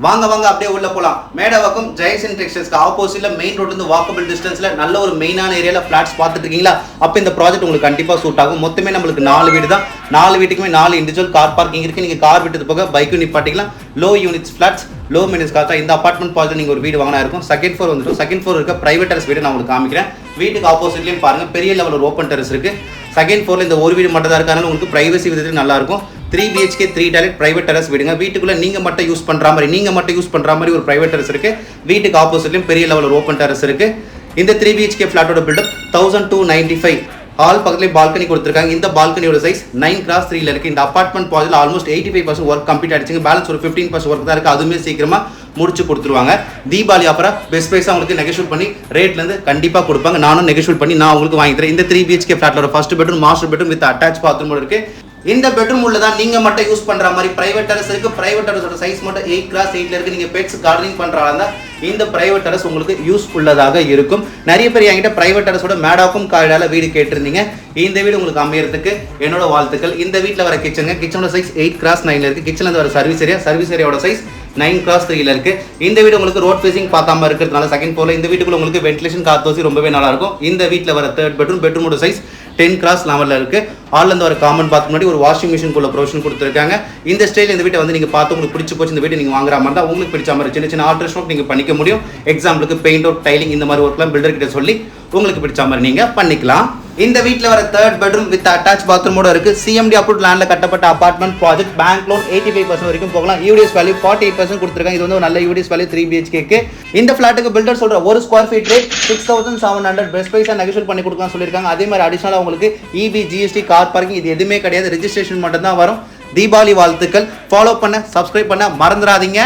வாங்க வாங்க அப்படியே உள்ள போலாம். மேடவாக்கம் ஜெயசன் டெக்ஸ்டைல்ஸ்க்கு ஆப்போசிட்ல மெயின் ரோட்ல இருந்து வாக்கபிள் டிஸ்டன்ஸ்ல நல்ல ஒரு மெயினான ஏரியால ஃபிளாட்ஸ் பார்த்துட்டு இருக்கீங்களா? அப்ப இந்த ப்ராஜெக்ட் உங்களுக்கு கண்டிப்பா சூட் ஆகும். மொத்தமே நம்மளுக்கு 4 வீடு தான். 4 வீட்டுக்குமே 4 இண்டிவிஜுவல் கார் பார்க்கிங் இருக்கு. நீங்க கார் விட்டது போக பைக்கும் நிப்பாட்டிக்கலாம். Low units flats, low maintenance காசா இந்த அபார்ட்மெண்ட் ப்ராஜெக்ட் நீங்க ஒரு வீடு வாங்கினா இருக்கும். செகண்ட் ஃப்ளோர் வந்துடும். செகண்ட் ஃப்ளோர் இருக்க பிரைவேட் டெரஸ் வீடு நான் உங்களுக்கு காமிக்கிறேன். வீட்டுக்கு ஆப்போசிட்லயும் பாருங்க பெரிய லெவல் ஒரு ஓப்பன் டெரஸ் இருக்கு. செகண்ட் ஃப்ளோர்ல இந்த ஒரு வீடு மட்டும் தான் இருக்கு. அதனால உங்களுக்கு பிரைவசி விதத்தில் நல்லா இருக்கும். 3 BHK 3 டாய்லெட் பிரைவேட் டெரஸ் வீடுங்க. வீட்டுக்குள்ள நீங்க மட்டும் யூஸ் பண்ற மாதிரி ஒரு பிரைவேட் டெரஸ் இருக்கு. வீட்டுக்கு ஆப்போசிட்லயும் பெரிய லெவல் ஒரு ஓப்பன் டெரஸ் இருக்கு. இந்த 3 BHK ஃபிளாட்டோட பில்டப் 1295. ஹால் பக்கத்துலேயே பால்கனி கொடுத்துருக்காங்க. இந்த பால்கனியோட சைஸ் 9x3 இருக்கு. இந்த apartment project almost 85% work complete ஆயிடுச்சுங்க. பேலன்ஸ் ஒரு 15% ஒர்க் தான் இருக்கு. அதுவுமே சீக்கிரமா முடிச்சு கொடுத்துருவாங்க. தீபாவளி ஆஃபரா பெஸ்ட் பிரைஸா உங்களுக்கு நெகோஷியேட் பண்ணி ரேட்ல இருந்து கண்டிப்பா கொடுப்பாங்க. நானும் நெகோஷியேட் பண்ணி நான் உங்களுக்கு வாங்கி தரேன். இந்த 3 BHK ஃபிளாட்டோட first bedroom, master bedroom with attach bathroom இருக்கு. இந்த பெட்ரூம் உள்ள தான் நீங்க மட்டும் யூஸ் பண்ற மாதிரி பிரைவேட் டெரஸ் இருக்கு. பிரைவேட் டெரஸோட சைஸ் மட்டும் 8x8 இருக்கு. நீங்க பெட்ஸ் கார்டனிங் பண்றாங்க இந்த பிரைவேட் டெரஸ் உங்களுக்கு யூஸ்ஃபுல்லதாக இருக்கும். நிறைய பேர் என்கிட்ட பிரைவேட் டெரஸோட மேடாக்கும் காரிடால வீடு கேட்டிருந்தீங்க. இந்த வீடு உங்களுக்கு அமையறதுக்கு என்னோட வாழ்த்துக்கள். இந்த வீட்டில் வர கிச்சனோட சைஸ் 8x9 இருக்கு. கிச்சன்ல இருந்து வர சர்வீஸ் ஏரியாவோட சைஸ் 9x3 இருக்கு. இந்த வீடு உங்களுக்கு ரோட் ஃபேசிங் பார்க்காம இருக்கிறதுனால செகண்ட் ஃப்ளோர்ல இந்த வீட்டுக்குள்ள உங்களுக்கு வென்டிலேஷன் காத்து ரொம்பவே நல்லா இருக்கும். இந்த வீட்டில் வர தேர்ட் பெட்ரூமோட சைஸ் 10x11 இருக்கு. ஹால்ல இருந்து ஒரு காமன் பாத் முன்னாடி ஒரு வாஷிங் மிஷின் குள்ள ப்ரொவிஷன் கொடுத்துருக்காங்க. இந்த ஸ்டைல் இந்த வீட்டை வந்து நீங்க பார்த்து உங்களுக்கு பிடிச்சு போச்சு, இந்த வீட்டை நீங்க வாங்குற மாதிரி தான் உங்களுக்கு பிடிச்ச மாதிரி சின்ன சின்ன ஆல்ட்ரேஷன் நீங்க பண்ணிக்க முடியும். எக்ஸாம்பிளுக்கு பெயிண்ட் அவுட், டைலிங் இந்த மாதிரி ஒர்க்லாம் பில்டர் கிட்ட சொல்லி உங்களுக்கு பிடிச்ச மாதிரி நீங்க பண்ணிக்கலாம். இந்த வீட்டில் வர தேர்ட் பெட்ரூம் வித் அட்டாச் பாத்ரூமோட இருக்கு. CMD அப்ரூவ்ட் லேண்ட்ல கட்டப்பட்ட அபார்ட்மெண்ட் ப்ராஜெக்ட். பேங்க் லோன் 85% வரைக்கும் போகலாம். யூடிஎஸ் வேல்யூ 48% கொடுத்துருக்காங்க. இது வந்து ஒரு நல்ல யூடிஎஸ் வேல்யூ 3 BHK. இந்த ஃபிளாட்டுக்கு பில்டர் சொல்ற ஒரு ஸ்கொயர் ஃபீட் ரேட் 6700. பெஸ்ட் பிரைஸா நெகோஷியேட் பண்ணி கொடுக்கலாம் சொல்லியிருக்காங்க. அதே மாதிரி அடிஷனலா உங்களுக்கு EB, GST, கார் பார்க்கிங் இது எதுவுமே கிடையாது. ரெஜிஸ்ட்ரேஷன் மட்டும் தான் வரும். தீபாவளி வாழ்த்துக்கள். ஃபாலோ பண்ண, சப்ஸ்கிரைப் பண்ண மறந்துடாதீங்க.